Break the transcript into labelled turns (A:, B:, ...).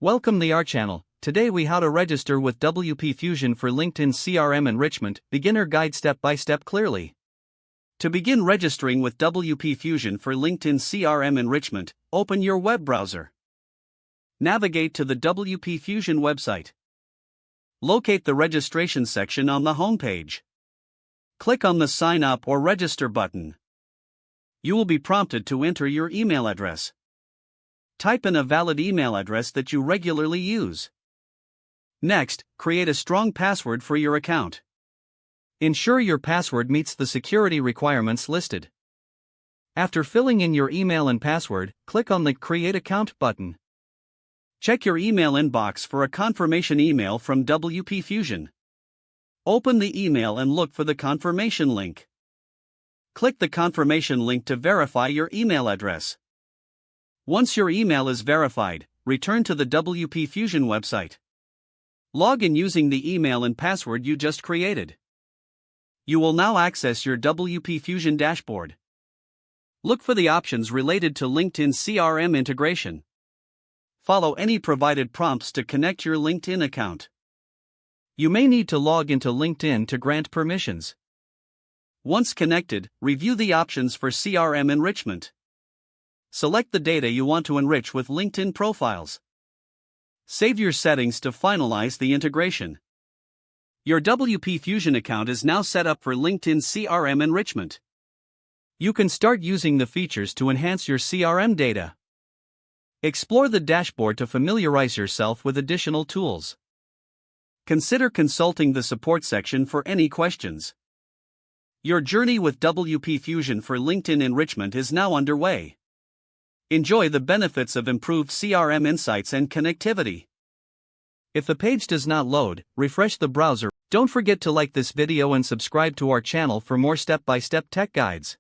A: Welcome to our channel. Today we how to register with WPFusion for LinkedIn CRM Enrichment, beginner guide step by step clearly. To begin registering with WPFusion for LinkedIn CRM Enrichment, open your web browser. Navigate to the WPFusion website. Locate the registration section on the home page. Click on the Sign Up or Register button. You will be prompted to enter your email address. Type in a valid email address that you regularly use. Next, create a strong password for your account. Ensure your password meets the security requirements listed. After filling in your email and password, click on the Create Account button. Check your email inbox for a confirmation email from WPFusion. Open the email and look for the confirmation link. Click the confirmation link to verify your email address. Once your email is verified, return to the WPFusion website. Log in using the email and password you just created. You will now access your WPFusion dashboard. Look for the options related to LinkedIn CRM integration. Follow any provided prompts to connect your LinkedIn account. You may need to log into LinkedIn to grant permissions. Once connected, review the options for CRM enrichment. Select the data you want to enrich with LinkedIn profiles. Save your settings to finalize the integration. Your WPFusion account is now set up for LinkedIn CRM enrichment. You can start using the features to enhance your CRM data. Explore the dashboard to familiarize yourself with additional tools. Consider consulting the support section for any questions. Your journey with WPFusion for LinkedIn enrichment is now underway. Enjoy the benefits of improved CRM insights and connectivity. If the page does not load, refresh the browser. Don't forget to like this video and subscribe to our channel for more step-by-step tech guides.